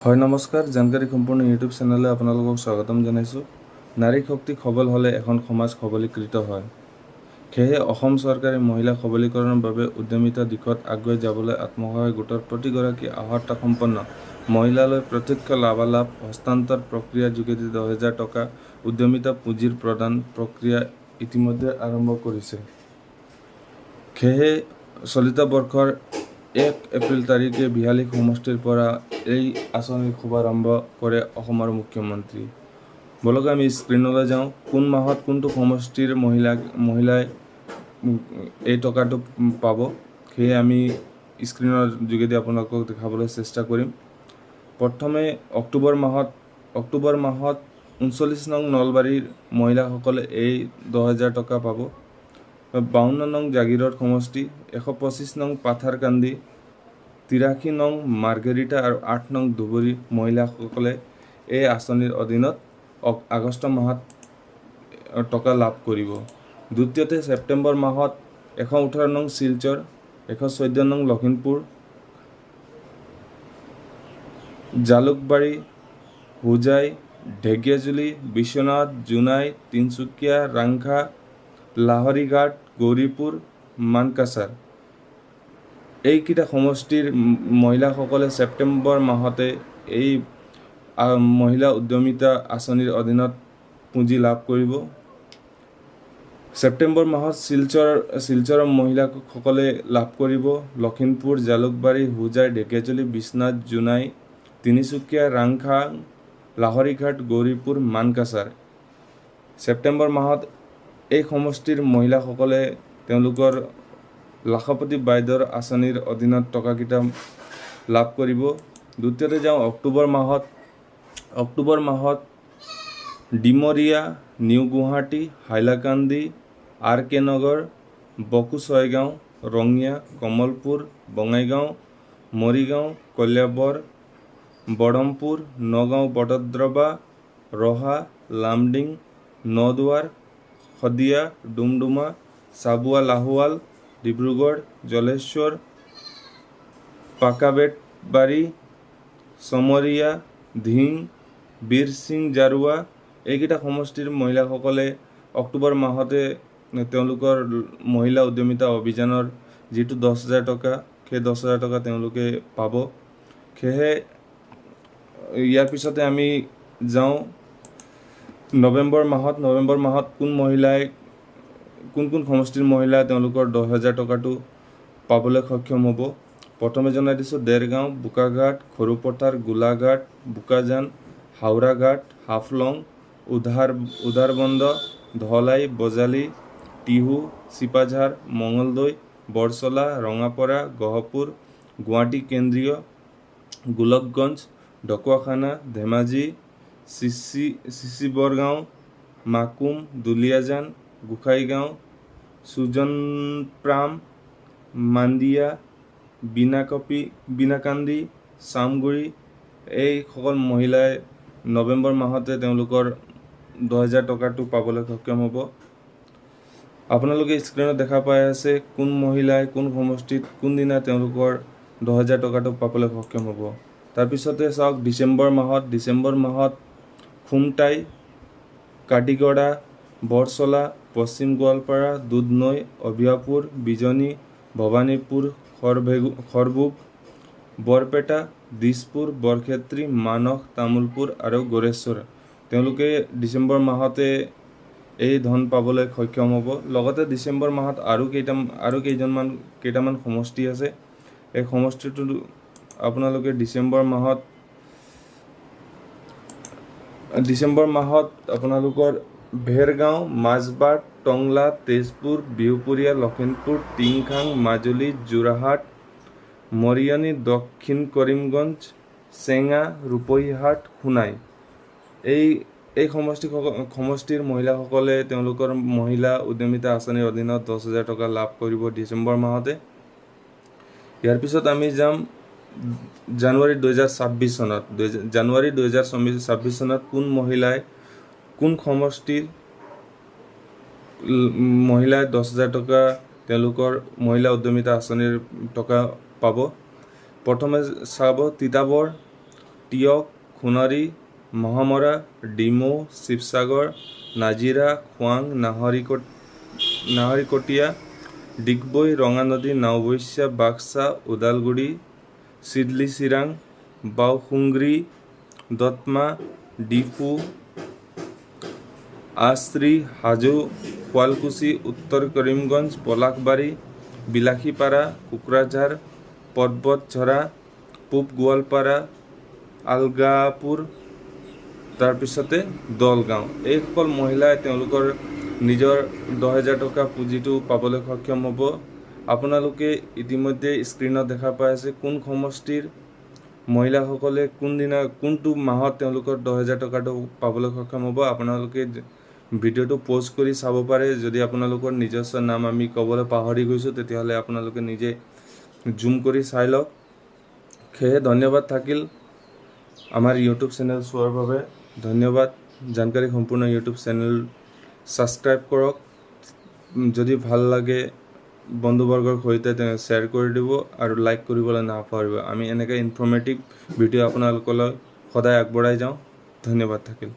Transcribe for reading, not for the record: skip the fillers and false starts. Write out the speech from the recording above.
হয় নমস্কাৰ, জানকাৰী সম্পূৰ্ণ ইউটিউব চেনেলে আপোনালোকক স্বাগতম জনাইছোঁ। নাৰী শক্তি সবল হ'লে এখন সমাজ সবলীকৃত হয়। সেয়েহে অসম চৰকাৰে মহিলা সবলীকৰণৰ বাবে উদ্যমিতা দিশত আগুৱাই যাবলৈ আত্মসহায়ক গোটৰ প্ৰতিগৰাকী আহৰ্তা সম্পন্ন মহিলালৈ প্ৰত্যক্ষ লাভালাভ হস্তান্তৰ প্ৰক্ৰিয়াৰ যোগেদি 10,000 টকা উদ্যমিতা পুঁজিৰ প্ৰদান প্ৰক্ৰিয়া ইতিমধ্যে আৰম্ভ কৰিছে। সেয়েহে চলিত বৰ্ষৰ 1 এপ্ৰিল তাৰিখে 42 সমষ্টিৰ পৰা এই আঁচনিৰ শুভাৰম্ভ কৰে অসমৰ মুখ্যমন্ত্ৰী। বলক আমি স্ক্ৰীনলৈ যাওঁ। কোন মাহত কোনটো সমষ্টিৰ মহিলাই এই টকাটো পাব, সেয়ে আমি স্ক্ৰীনৰ যোগেদি আপোনালোকক দেখাবলৈ চেষ্টা কৰিম। প্ৰথমে অক্টোবৰ মাহত 39 নং নলবাৰীৰ মহিলাসকলে এই 10,000 টকা পাব। 52 নং জাগিৰোড সমষ্টি, 125 নং পাথাৰকান্দি, 83 নং মাৰ্ঘেৰিটা আৰু 8 নং ধুবুৰী মহিলাসকলে এই আঁচনিৰ অধীনত আগষ্ট মাহত টকা লাভ কৰিব। দ্বিতীয়তে ছেপ্টেম্বৰ মাহত 118 নং শিলচৰ, 114 নং লখিমপুৰ, জালুকবাৰী, হোজাই, ঢেকিয়াজুলি, বিশ্বনাথ, জোনাই, তিনচুকীয়া, ৰাংখা, লাহৰীঘাট, গৌৰীপুৰ, মানকাছাৰ এইকেইটা সমষ্টিৰ মহিলাসকলে ছেপ্টেম্বৰ মাহতে এই মহিলা উদ্যমিতা আঁচনিৰ অধীনত পুঁজি লাভ কৰিব। ছেপ্টেম্বৰ মাহত শিলচৰৰ মহিলাসকলে লাভ কৰিব। লখিমপুৰ, জালুকবাৰী, হোজাই, ঢেকিয়াজুলি, বিশ্বনাথ, জোনাই, তিনিচুকীয়া, ৰাংখা, লাহৰীঘাট, গৌৰীপুৰ, মানকাছাৰ। ছেপ্টেম্বৰ মাহত এই সমষ্টিৰ মহিলাসকলে তেওঁলোকৰ লাখপতি বাইদেউৰ আঁচনিৰ অধীনত টকাকেইটা লাভ কৰিব। দ্বিতীয়তে যাওঁ অক্টোবৰ মাহত ডিমৰীয়া, নিউ গুৱাহাটী, হাইলাকান্দি, RK নগৰ, বকো ছয়গাঁও, ৰঙিয়া, কমলপুৰ, বঙাইগাঁও, মৰিগাঁও, কলিয়াবৰ, বৰহমপুৰ, নগাঁও, বটদ্ৰৱা, ৰহা, লামডিং, নদুৱাৰ, শদিয়া, ডুমডুমা, চাবুৱা, লাহোৱাল, ডিব্ৰুগড়, জলেশ্বৰ, পাকাবেতবাৰী, চমৰীয়া, ধিং, বীৰসিং জাৰুৱা এইকেইটা সমষ্টিৰ মহিলাসকলে অক্টোবৰ মাহতে তেওঁলোকৰ মহিলা উদ্যমিতা অভিযানৰ যিটো 10,000 টকা, সেই 10,000 টকা তেওঁলোকে পাব। সেয়েহে ইয়াৰ পিছতে আমি যাওঁ নৱেম্বৰ মাহত কোন সমষ্টিৰ মহিলাই তেওঁলোকৰ 10,000 টকাটো পাবলৈ সক্ষম হ'ব। প্ৰথমে জনাই দিছোঁ দেৰগাঁও, বোকাঘাট, সৰুপথাৰ, গোলাঘাট, বোকাজান, হাওৰাঘাট, হাফলং, উধাৰবন্দ, ধলাই, বজালী, টিহু, চিপাঝাৰ, মঙলদৈ, বৰছলা, ৰঙাপৰা, গহপুৰ, গুৱাহাটী কেন্দ্ৰীয়, গোলকগঞ্জ, ঢকুৱাখানা, ধেমাজি, চিচিবৰগাঁও, মাকুম, দুলিয়াজান, গোসাইগাঁও, সুজনপ্ৰাম, মাণ্ডিয়া, বিনাকান্দি, চামগুৰি এইসকল মহিলাই নৱেম্বৰ মাহতে তেওঁলোকৰ 10,000 টকাটো পাবলৈ সক্ষম হ'ব। আপোনালোকে স্ক্ৰীনত দেখা পাই আছে কোন মহিলাই কোন সমষ্টিত কোনদিনা তেওঁলোকৰ 10,000 টকাটো পাবলৈ সক্ষম হ'ব। তাৰপিছতে চাওক ডিচেম্বৰ মাহত খুমটাই, কাটিগড়া, বৰছলা, পশ্চিম গোৱালপাৰা, দুধনৈ, অভিয়াপুৰ, বিজনী, ভৱানীপুৰ, খৰভোগ, বৰপেটা, দিছপুৰ, বৰক্ষেত্ৰী, মানস, তামুলপুৰ আৰু গড়েশ্বৰ তেওঁলোকে ডিচেম্বৰ মাহতে এই ধন পাবলৈ সক্ষম হ'ব। লগতে ডিচেম্বৰ মাহত আৰু কেইটামান সমষ্টি আছে। এই সমষ্টিটো আপোনালোকে ডিচেম্বৰ মাহত আপোনালোকৰ ভেৰগাঁও, মাজবাট, টংলা, তেজপুৰ, বিহুপুৰীয়া, লখিমপুৰ, টিংখাং, মাজুলী, যোৰহাট, মৰিয়নি, দক্ষিণ কৰিমগঞ্জ, চেঙা, ৰূপহীহাট, সোণাই এই সমষ্টিৰ মহিলাসকলে তেওঁলোকৰ মহিলা উদ্যমিতা আঁচনিৰ অধীনত 10,000 টকা লাভ কৰিব ডিচেম্বৰ মাহতে। ইয়াৰ পিছত আমি যাম জানুৱাৰী 2026 চনত কোন সমষ্টিৰ মহিলাই 10,000 টকা তেওঁলোকৰ মহিলা উদ্যমিতা আঁচনিৰ টকা পাব। প্ৰথমে চাব তিতাবৰ টিয়ক, সোণাৰী, মহামৰা, ডিমৌ, শিৱসাগৰ, নাজিৰা, খোৱাং, নাহৰীকটীয়া, ডিগবৈ, ৰঙানদী, নাওবৈচা, বাক্সা, ওদালগুৰি, চিডলি চিৰাং, বাওসুংগ্ৰী, দতমা, ডিফু, আশ্ৰী, হাজো, শুৱালকুছি, উত্তৰ কৰিমগঞ্জ, পলাশবাৰী, বিলাসীপাৰা, কোকৰাঝাৰ, পৰ্বতঝৰা, পূব গোৱালপাৰা, আলগাপুৰ, তাৰপিছতে দলগাঁও। এইসকল মহিলাই তেওঁলোকৰ নিজৰ 10,000 টকা পুঁজিটো পাবলৈ সক্ষম হ'ব। আপোনালোকে ইতিমধ্যে স্ক্ৰীণত দেখা পাই আছে কোন সমষ্টিৰ মহিলাসকলে কোনটো মাহত তেওঁলোকৰ 10,000 টকাটো পাবলৈ সক্ষম হ'ব। আপোনালোকে ভিডিঅ'টো প'জ কৰি চাব পাৰে। যদি আপোনালোকৰ নিজস্ব নাম আমি ক'বলৈ পাহৰি গৈছোঁ তেতিয়াহ'লে আপোনালোকে নিজে জুম কৰি চাই লওক। সেয়ে ধন্যবাদ থাকিল আমাৰ ইউটিউব চেনেল চোৱাৰ বাবে। ধন্যবাদ। জানকাৰী সম্পূৰ্ণ ইউটিউব চেনেল ছাবস্ক্ৰাইব কৰক। যদি ভাল লাগে বন্ধুবৰ্গৰ সৈতে শ্বেয়াৰ কৰি দিব আৰু লাইক কৰিবলৈ নাপাহৰিব। আমি এনেকৈ ইনফৰ্মেটিভ ভিডিঅ' আপোনালোকলৈ সদায় আগবঢ়াই যাওঁ। ধন্যবাদ থাকিল।